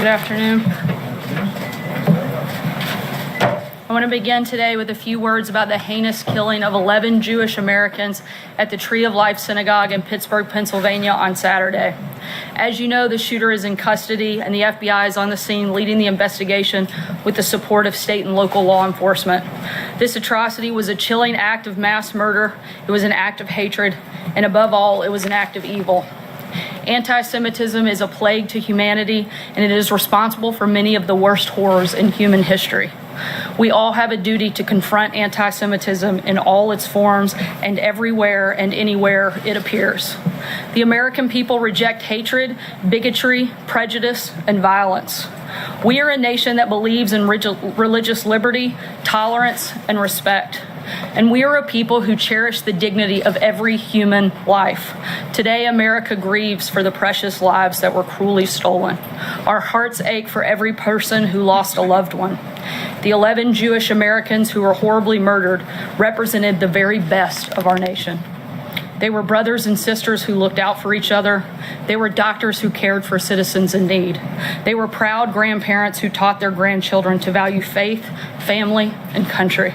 Good afternoon. I want to begin today with a few words about the heinous killing of 11 Jewish Americans at the Tree of Life Synagogue in Pittsburgh, Pennsylvania on Saturday. As you know, the shooter is in custody and the FBI is on the scene leading the investigation with the support of state and local law enforcement. This atrocity was a chilling act of mass murder. It was an act of hatred, and above all, it was an act of evil. Anti-Semitism is a plague to humanity, and it is responsible for many of the worst horrors in human history. We all have a duty to confront anti-Semitism in all its forms and everywhere and anywhere it appears. The American people reject hatred, bigotry, prejudice, and violence. We are a nation that believes in religious liberty, tolerance, and respect. And we are a people who cherish the dignity of every human life. Today, America grieves for the precious lives that were cruelly stolen. Our hearts ache for every person who lost a loved one. The 11 Jewish Americans who were horribly murdered represented the very best of our nation. They were brothers and sisters who looked out for each other. They were doctors who cared for citizens in need. They were proud grandparents who taught their grandchildren to value faith, family, and country.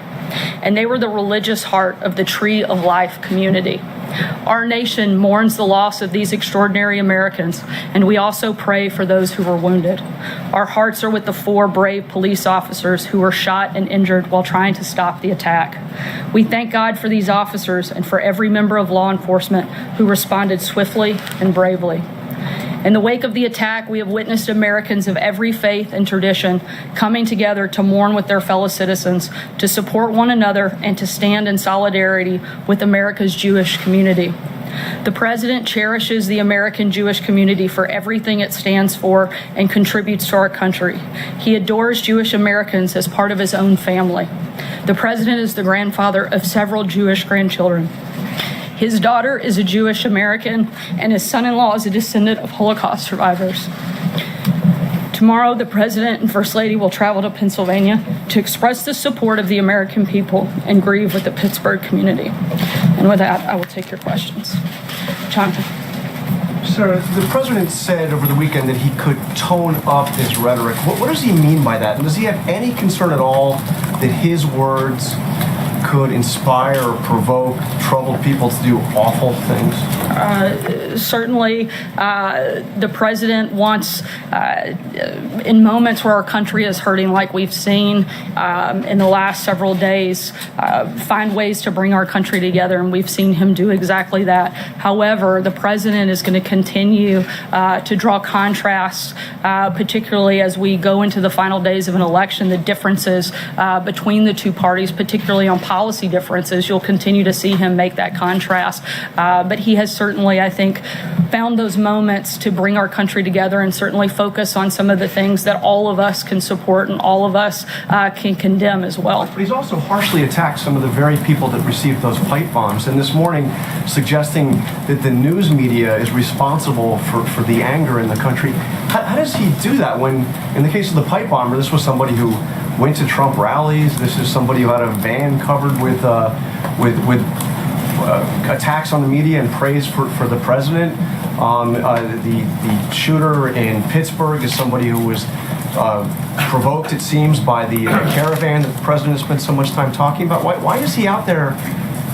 And they were the religious heart of the Tree of Life community. Our nation mourns the loss of these extraordinary Americans, and we also pray for those who were wounded. Our hearts are with the 4 brave police officers who were shot and injured while trying to stop the attack. We thank God for these officers and for every member of law enforcement who responded swiftly and bravely. In the wake of the attack, we have witnessed Americans of every faith and tradition coming together to mourn with their fellow citizens, to support one another, and to stand in solidarity with America's Jewish community. The President cherishes the American Jewish community for everything it stands for and contributes to our country. He adores Jewish Americans as part of his own family. The President is the grandfather of several Jewish grandchildren. His daughter is a Jewish American, and his son-in-law is a descendant of Holocaust survivors. Tomorrow, the President and First Lady will travel to Pennsylvania to express the support of the American people and grieve with the Pittsburgh community. And with that, I will take your questions. Jonathan. Sir, the President said over the weekend that he could tone up his rhetoric. What does he mean by that? And does he have any concern at all that his words could inspire or provoke troubled people to do awful things? Certainly, the President wants, in moments where our country is hurting like we've seen in the last several days, find ways to bring our country together, and we've seen him do exactly that. However, the President is going to continue to draw contrasts, particularly as we go into the final days of an election, the differences between the two parties, particularly on policy differences. You'll continue to see him make that contrast, but he has certainly, I think, found those moments to bring our country together and certainly focus on some of the things that all of us can support and all of us can condemn as well. But he's also harshly attacked some of the very people that received those pipe bombs, and this morning suggesting that the news media is responsible for the anger in the country. How does he do that when, in the case of the pipe bomber, this was somebody who went to Trump rallies, this is somebody who had a van covered with attacks on the media and praise for the president. The shooter in Pittsburgh is somebody who was provoked, it seems, by the caravan that the president spent so much time talking about. Why is he out there?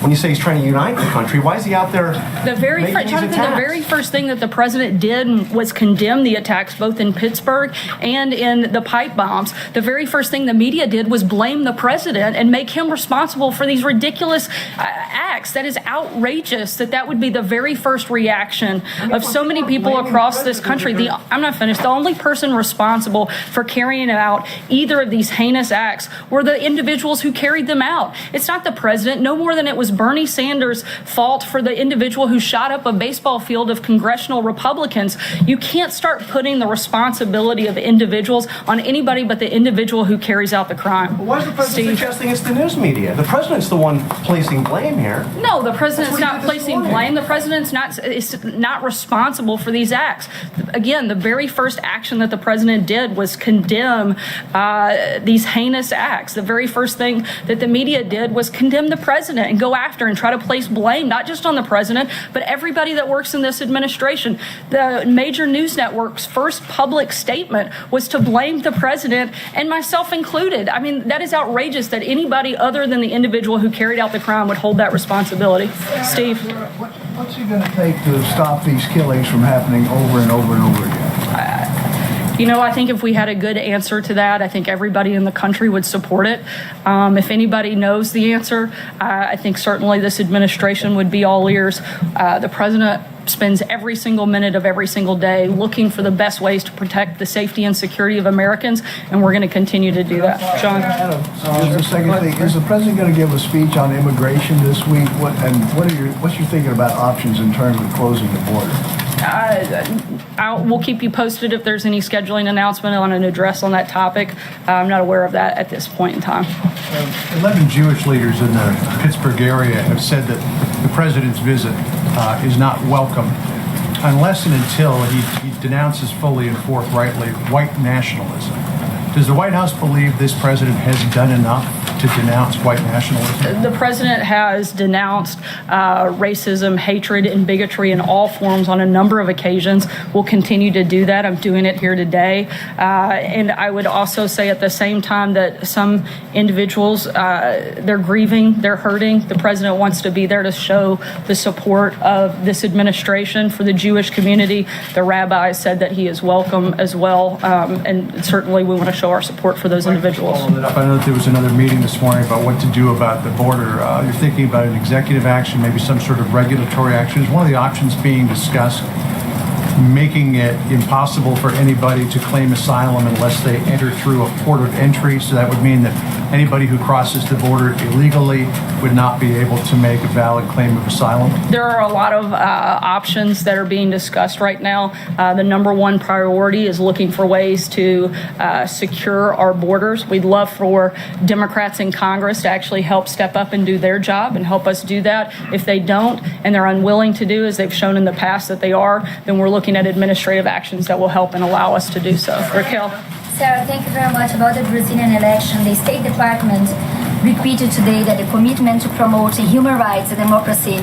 When you say he's trying to unite the country, why is he out there Jonathan, the very first thing that the President did was condemn the attacks both in Pittsburgh and in the pipe bombs. The very first thing the media did was blame the President and make him responsible for these ridiculous acts. That is outrageous that would be the very first reaction of so many people across this country. I'm not finished. The only person responsible for carrying out either of these heinous acts were the individuals who carried them out. It's not the President, no more than it was Bernie Sanders' fault for the individual who shot up a baseball field of congressional Republicans. You can't start putting the responsibility of individuals on anybody but the individual who carries out the crime. Why is the President suggesting it's the news media? The President's the one placing blame here. No, the President's not placing blame. The President's not responsible for these acts. Again, the very first action that the President did was condemn these heinous acts. The very first thing that the media did was condemn the President and go after and try to place blame, not just on the president, but everybody that works in this administration. The major news network's first public statement was to blame the president, and myself included. I mean, that is outrageous that anybody other than the individual who carried out the crime would hold that responsibility. Steve? What's it going to take to stop these killings from happening over and over and over again? You know, I think if we had a good answer to that, I think everybody in the country would support it. If anybody knows the answer, I think certainly this administration would be all ears. The president spends every single minute of every single day looking for the best ways to protect the safety and security of Americans, and we're going to continue to do that. John? Here's the second thing. Is the president going to give a speech on immigration this week? What's your thinking about options in terms of closing the border? We'll keep you posted if there's any scheduling announcement on an address on that topic. I'm not aware of that at this point in time. 11 Jewish leaders in the Pittsburgh area have said that the president's visit is not welcome unless and until he denounces fully and forthrightly white nationalism. Does the White House believe this president has done enough to denounce white nationalism? The president has denounced racism, hatred, and bigotry in all forms on a number of occasions. We'll continue to do that. I'm doing it here today. And I would also say at the same time that some individuals, they're grieving, they're hurting. The president wants to be there to show the support of this administration for the Jewish community. The rabbi said that he is welcome as well. And certainly we want to show our support for those individuals. I know that there was another meeting this morning about what to do about the border. You're thinking about an executive action, maybe some sort of regulatory action. Is one of the options being discussed making it impossible for anybody to claim asylum unless they enter through a port of entry? So that would mean that anybody who crosses the border illegally would not be able to make a valid claim of asylum? There are a lot of options that are being discussed right now. The number one priority is looking for ways to secure our borders. We'd love for Democrats in Congress to actually help step up and do their job and help us do that. If they don't and they're unwilling to do, as they've shown in the past that they are, then we're looking at administrative actions that will help and allow us to do so. Raquel? Sarah, thank you very much. About the Brazilian election, the State Department repeated today that the commitment to promoting human rights and democracy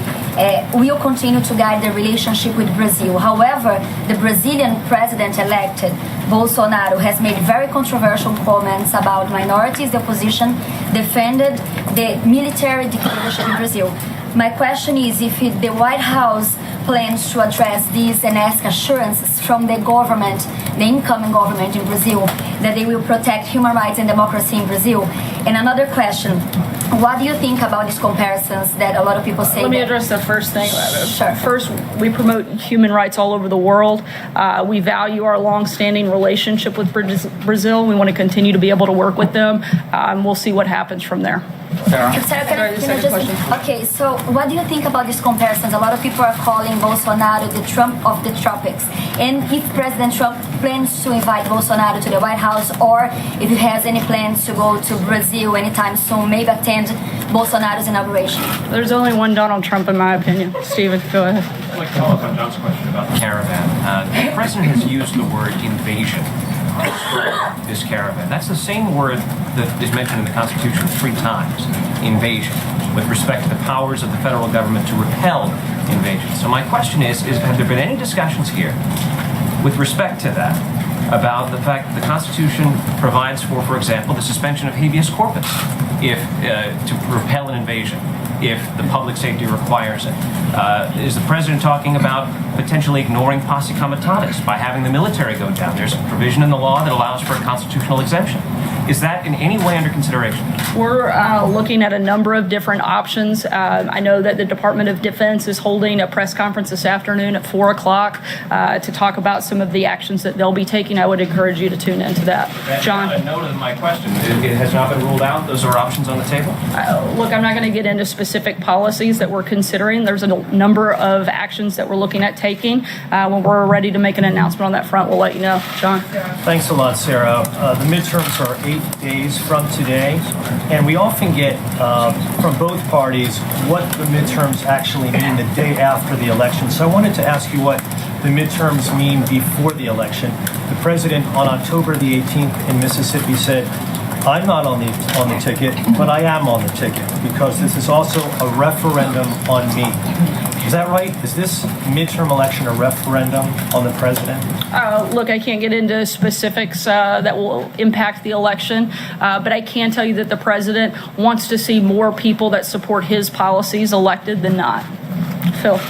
will continue to guide the relationship with Brazil. However, the Brazilian president-elected, Bolsonaro, has made very controversial comments about minorities. The opposition defended the military dictatorship in Brazil. My question is if the White House plans to address this and ask assurances from the government, the incoming government in Brazil, that they will protect human rights and democracy in Brazil. And another question, what do you think about these comparisons that a lot of people say? Let me address the first thing. Sure. First, we promote human rights all over the world. We value our long-standing relationship with Brazil. We want to continue to be able to work with them. We'll see what happens from there. Sarah, can I just... Okay, so what do you think about these comparisons? A lot of people are calling Bolsonaro the Trump of the tropics. And if President Trump plans to invite Bolsonaro to the White House, or if he has any plans to go to Brazil anytime soon, maybe attend Bolsonaro's inauguration? There's only one Donald Trump, in my opinion. Steven, go ahead. I'd like to follow up on John's question about the caravan. The president has used the word invasion to describe this caravan. That's the same word that is mentioned in the Constitution 3 times, invasion, with respect to the powers of the federal government to repel invasion. So my question is have there been any discussions here with respect to that about the fact that the Constitution provides for example, the suspension of habeas corpus if to repel an invasion, if the public safety requires it? Is the president talking about potentially ignoring posse comitatus by having the military go down? There's a provision in the law that allows for a constitutional exemption. Is that in any way under consideration? We're looking at a number of different options. I know that the Department of Defense is holding a press conference this afternoon at 4 o'clock to talk about some of the actions that they'll be taking. I would encourage you to tune into that. John? A note of my question. It has not been ruled out. Those are options on the table? Look, I'm not going to get into specific policies that we're considering. There's a number of actions that we're looking at taking. When we're ready to make an announcement on that front, we'll let you know. John? Thanks a lot, Sarah. The midterms are 8 days from today, and we often get from both parties what the midterms actually mean the day after the election. So I wanted to ask you what the midterms mean before the election. The president on October the 18th in Mississippi said I'm not on the ticket, but I am on the ticket because this is also a referendum on me. Is that right? Is this midterm election a referendum on the president? Look, I can't get into specifics that will impact the election, but I can tell you that the president wants to see more people that support his policies elected than not. Phil.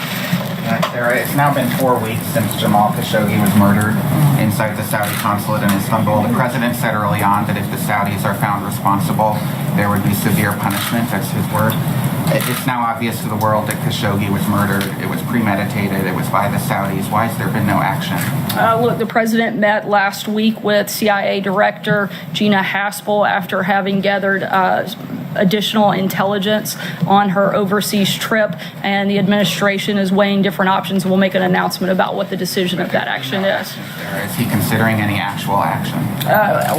Sarah, it's now been 4 weeks since Jamal Khashoggi was murdered inside the Saudi consulate in Istanbul. The president said early on that if the Saudis are found responsible, there would be severe punishment. That's his word. It's now obvious to the world that Khashoggi was murdered. It was premeditated. It was by the Saudis. Why has there been no action? Look, the president met last week with CIA Director Gina Haspel after having gathered additional intelligence on her overseas trip, and the administration is weighing different options and will make an announcement about what the decision of that action is. Is he considering any actual action?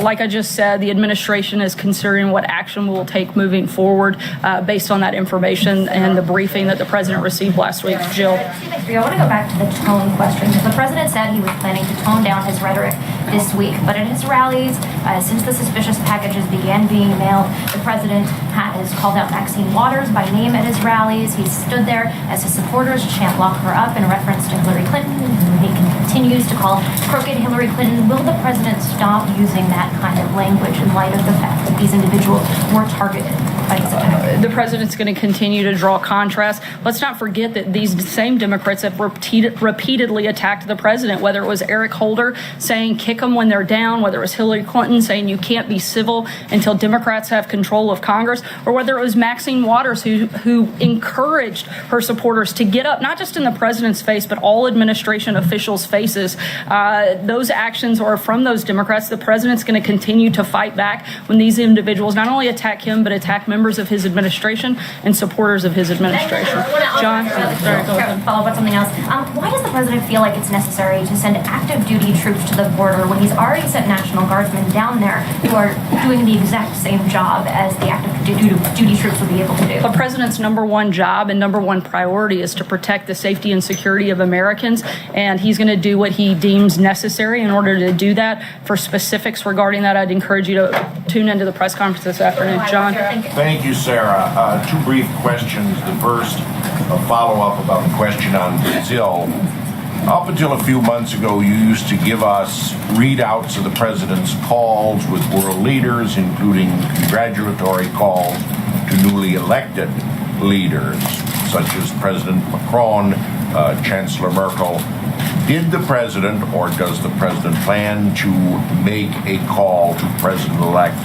Like I just said, the administration is considering what action we will take moving forward based on that information and the briefing that the president received last week. Jill. I want to go back to the tone question because the president said he was planning to tone down his rhetoric this week, but at his rallies, since the suspicious packages began being mailed, the president has called out Maxine Waters by name at his rallies. He's stood there as his supporters chant "lock her up" in reference to Hillary Clinton. He continues to call crooked Hillary Clinton. Will the president stop using that kind of language in light of the fact that these individuals were targeted by these attacks? The president's going to continue to draw contrast. Let's not forget that these same Democrats have repeatedly attacked the president, whether it was Eric Holder saying kick them when they're down, whether it was Hillary Clinton saying you can't be civil until Democrats have control of Congress, or whether it was Maxine Waters who encouraged her supporters to get up, not just in the president's face, but all administration officials' faces. Those actions are from those Democrats. The president's going to continue to fight back when these individuals not only attack him, but attack members of his administration and supporters of his administration. John? Follow up on something else. Why does the president feel like it's necessary to send active duty troops to the border when he's already sent National Guardsmen down there who are doing the exact same job as the active duty troops would be able to do? The president's number one job and number one priority is to protect the safety and security of Americans, and he's going to do what he deems necessary in order to do that. For specifics regarding that, I'd encourage you to tune into the press conference this afternoon. John? Thank you, Sarah. Two brief questions. The first, a follow-up about the question on Brazil. Up until a few months ago, you used to give us readouts of the president's calls with world leaders, including congratulatory calls to newly elected leaders, such as President Macron, Chancellor Merkel. Did the president, or does the president plan to make a call to President-elect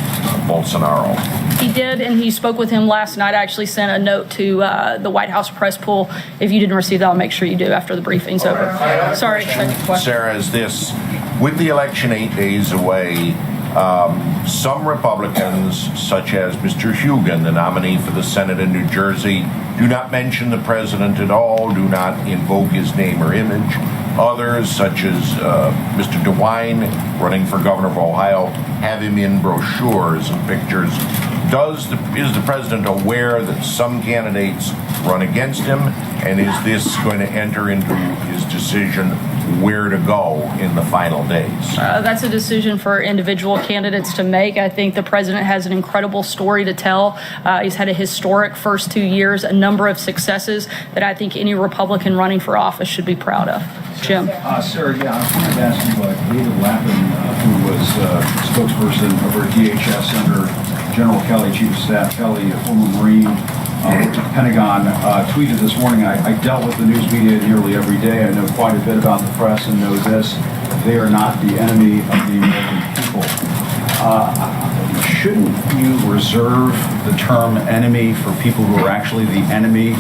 Bolsonaro? He did, and he spoke with him last night. I actually sent a note to the White House press pool. If you didn't receive that, I'll make sure you do after the briefing's over. Sorry. Sarah, is this, with the election 8 days away, some Republicans, such as Mr. Hugan, the nominee for the Senate in New Jersey, do not mention the president at all, do not invoke his name or image. Others, such as Mr. DeWine, running for governor of Ohio, have him in brochures and pictures. Is the president aware that some candidates run against him, and is this going to enter into his decision where to go in the final days? That's a decision for individual candidates to make. I think the president has an incredible story to tell. He's had a historic first 2 years, a number of successes that I think any Republican running for office should be proud of. Jim? Sir, yeah, I wanted to ask you, David Lappin, who was spokesperson over at DHS under General Kelly, Chief of Staff Kelly, a former Marine, worked at the Pentagon, tweeted this morning, I dealt with the news media nearly every day. I know quite a bit about the press and know this. They are not the enemy of the American people. Shouldn't you reserve the term enemy for people who are actually the enemy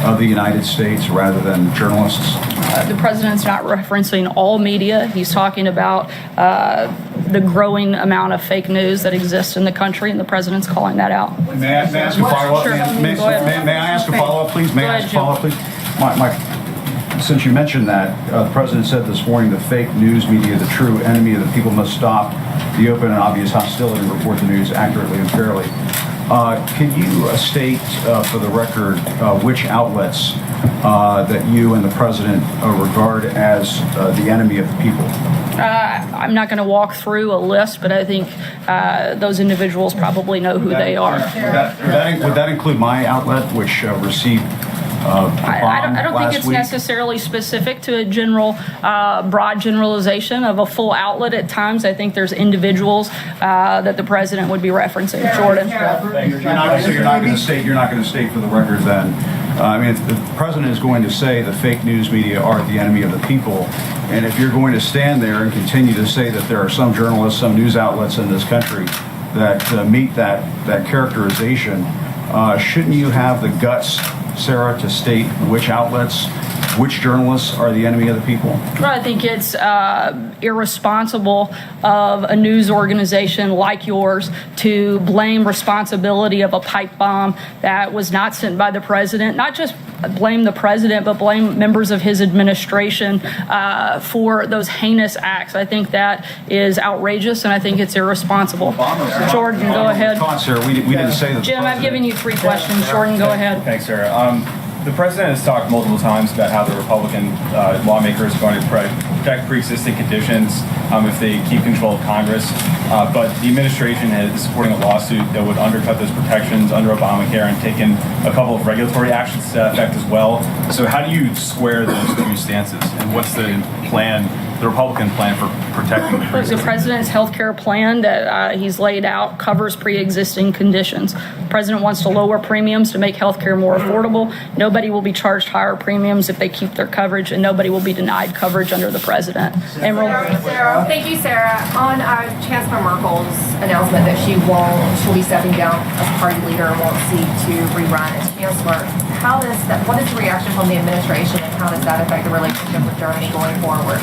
of the United States rather than journalists? The president's not referencing all media. He's talking about the growing amount of fake news that exists in the country, and the president's calling that out. May I ask a follow-up? Sure. May I ask a follow-up, please? May I ask a follow-up, please? Since you mentioned that, the president said this morning the fake news media, the true enemy of the people, must stop the open and obvious hostility and report the news accurately and fairly. Can you state for the record which outlets that you and the president regard as the enemy of the people? I'm not going to walk through a list, but I think those individuals probably know who they are. Would that include my outlet, which received I don't think it's necessarily specific to a general, broad generalization of a full outlet at times. I think there's individuals that the president would be referencing. Jordan. So you're not going to state for the record then. I mean, if the president is going to say the fake news media are the enemy of the people, and if you're going to stand there and continue to say that there are some journalists, some news outlets in this country that meet that characterization, shouldn't you have the guts, Sarah, to state which outlets, which journalists are the enemy of the people? Well, I think it's irresponsible of a news organization like yours to blame responsibility of a pipe bomb that was not sent by the president, not just blame the president, but blame members of his administration for those heinous acts. I think that is outrageous, and I think it's irresponsible. Jordan, go ahead. Sarah, we didn't say that. Jim, I've given you 3 questions. Jordan, go ahead. Thanks, Sarah. The president has talked multiple times about how the Republican lawmakers are going to protect pre-existing conditions if they keep control of Congress. But the administration is supporting a lawsuit that would undercut those protections under Obamacare and taken a couple of regulatory actions to that effect as well. So how do you square those two stances? And what's the plan, the Republican plan for protecting The president's health care plan that he's laid out covers pre-existing conditions. The president wants to lower premiums to make health care more affordable. Nobody will be charged higher premiums if they keep their coverage, and nobody will be denied coverage under the president. Emerald? Sarah. Thank you, Sarah. On Chancellor Merkel's announcement that she'll be stepping down as party leader and won't seek to rerun as chancellor, what is the reaction from the administration, and how does that affect the relationship with Germany going forward?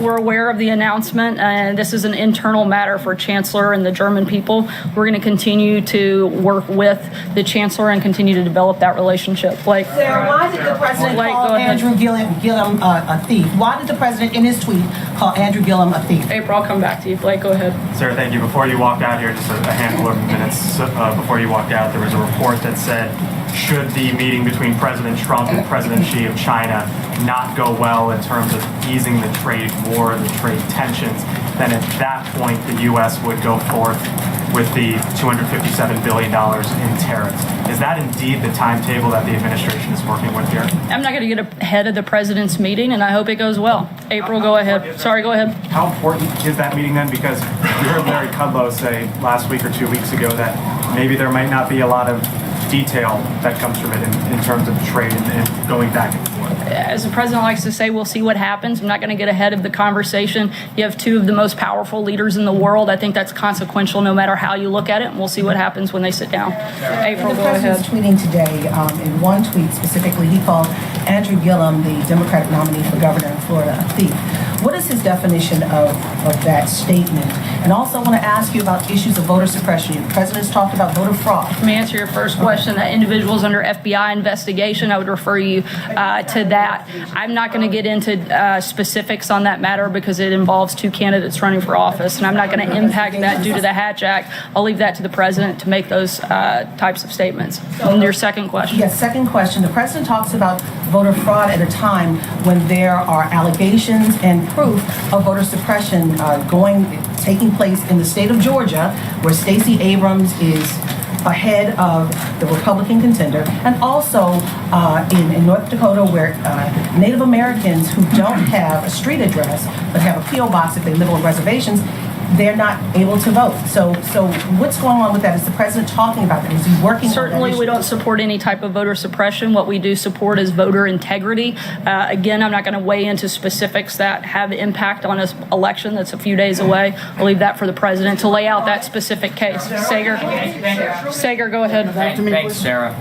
We're aware of the announcement, and this is an internal matter for Chancellor and the German people. We're going to continue to work with the Chancellor and continue to develop that relationship. Blake? Sarah, why did the president call Andrew Gillum a thief? Why did the president, in his tweet, call Andrew Gillum a thief? April, I'll come back to you. Blake, go ahead. Sarah, thank you. Before you walked out here, just a handful of minutes before you walked out, there was a report that said, should the meeting between President Trump and President Xi of China not go well in terms of easing the trade war, the trade tensions, then at that point the U.S. would go forth with the $257 billion in tariffs. Is that indeed the timetable that the administration is working with here? I'm not going to get ahead of the president's meeting, and I hope it goes well. April, go ahead. Sorry, go ahead. How important is that meeting then? Because we heard Larry Kudlow say last week or 2 weeks ago that maybe there might not be a lot of detail that comes from it in terms of trade and going back and forth. As the president likes to say, we'll see what happens. I'm not going to get ahead of the conversation. You have 2 of the most powerful leaders in the world. I think that's consequential no matter how you look at it, and we'll see what happens when they sit down. April, go ahead. The president's tweeting today, in one tweet specifically, he called Andrew Gillum, the Democratic nominee for governor in Florida, a thief. What is his definition of that statement? And also I want to ask you about issues of voter suppression. The president's talked about voter fraud. Let me answer your first question. That individuals under FBI investigation, I would refer you to that. I'm not going to get into specifics on that matter because it involves 2 candidates running for office, and I'm not going to impact that due to the Hatch Act. I'll leave that to the president to make those types of statements. And your second question. Yes, second question. The president talks about voter fraud at a time when there are allegations and proof of voter suppression taking place in the state of Georgia, where Stacey Abrams is ahead of the Republican contender, and also in North Dakota, where Native Americans who don't have a street address but have a P.O. box if they live on reservations, they're not able to vote. So what's going on with that? Is the president talking about that? Is he working Certainly, on that issue? we don't support any type of voter suppression. What we do support is voter integrity. Again, I'm not going to weigh into specifics that have impact on an election that's a few days away. I'll leave that for the president to lay out that specific case. Sager, go ahead. Thanks, Sarah.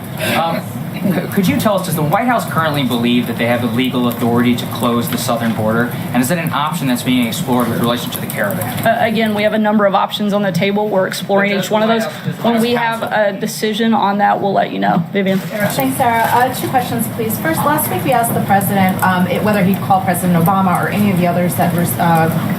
Could you tell us, does the White House currently believe that they have the legal authority to close the southern border? And is that an option that's being explored with relation to the caravan? Again, we have a number of options on the table. We're exploring each one of those. When we have a decision on that, we'll let you know. Vivian. Thanks, Sarah. 2 questions, please. First, last week we asked the president whether he'd call President Obama or any of the others that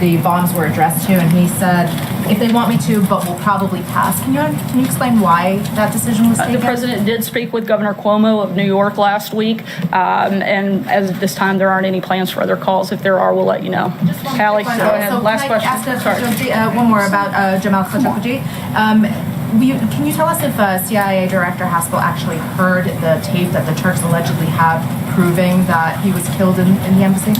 the bombs were addressed to, and he said if they want me to, but will probably pass. Can you explain why that decision was taken? The president did speak with Governor Cuomo of New York last week, and as of this time, there aren't any plans for other calls. If there are, we'll let you know. Hallie, go ahead. So Last can question. I ask one more about Jamal Khashoggi? Can you tell us if CIA Director Haspel actually heard the tape that the Turks allegedly have proving that he was killed in the embassy?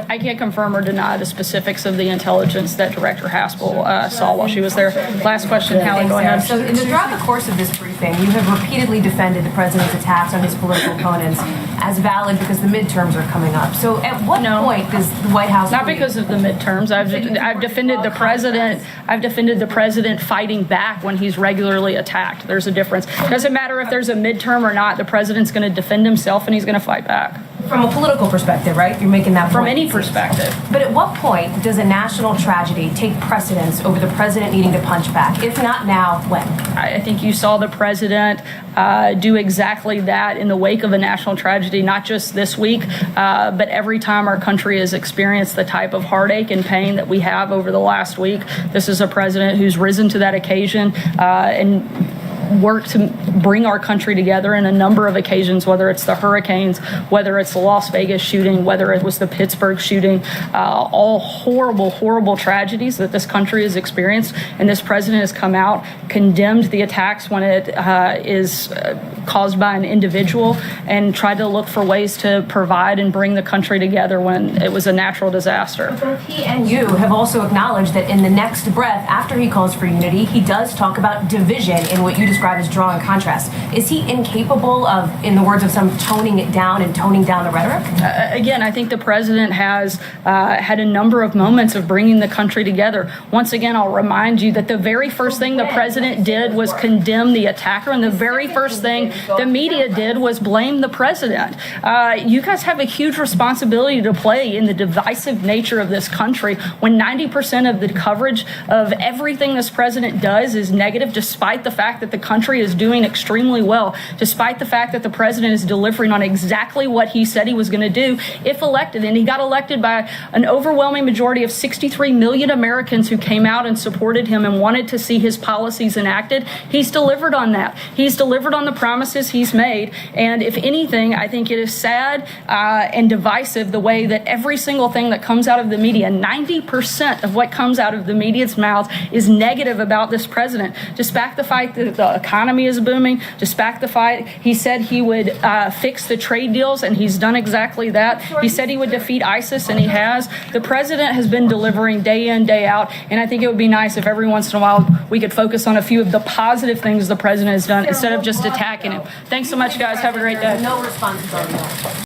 I can't confirm or deny the specifics of the intelligence that Director Haspel saw while she was there. Last question, Hallie, go ahead. So throughout the course of this briefing, you have repeatedly defended the president's attacks on his political opponents as valid because the midterms are coming up. So at what point does the White House... Not because of the midterms. I've defended the president. I've defended the president fighting back when he's regularly attacked. There's a difference. Doesn't matter if there's a midterm or not. The president's going to defend himself and he's going to fight back. From a political perspective, right? You're making that point. From any perspective. But at what point does a national tragedy take precedence over the president needing to punch back? If not now, when? I think you saw the president do exactly that in the wake of a national tragedy, not just this week, but every time our country has experienced the type of heartache and pain that we have over the last week. This is a president who's risen to that occasion and worked to bring our country together in a number of occasions, whether it's the hurricanes, whether it's the Las Vegas shooting, whether it was the Pittsburgh shooting, all horrible, horrible tragedies that this country has experienced. And this president has come out, condemned the attacks when it is caused by an individual, and tried to look for ways to provide and bring the country together when it was a natural disaster. But he and you have also acknowledged that in the next breath, after he calls for unity, he does talk about division in what you describe as drawing contrast. Is he incapable of, in the words of some, toning it down and toning down the rhetoric? Again, I think the president has had a number of moments of bringing the country together. Once again, I'll remind you that the very first thing the president did was condemn the attacker, and the very first thing the media did was blame the president. You guys have a huge responsibility to play in the divisive nature of this country when 90% of the coverage of everything this president does is negative, despite the fact that the country is doing extremely well, despite the fact that the president is delivering on exactly what he said he was going to do if elected. And he got elected by an overwhelming majority of 63 million Americans who came out and supported him and wanted to see his policies enacted. He's delivered on that. He's delivered on the promises he's made. And if anything, I think it is sad and divisive the way that every single thing that comes out of the media, 90% of what comes out of the media's mouths is negative about this president. Despite the fact that the economy is booming, despite the fact he said he would fix the trade deals, and he's done exactly that. He said he would defeat ISIS, and he has. The president has been delivering day in, day out, and I think it would be nice if every once in a while we could focus on a few of the positive things the president has done instead of just attacking him. Thanks so much, guys. Have a great day. No responses on that.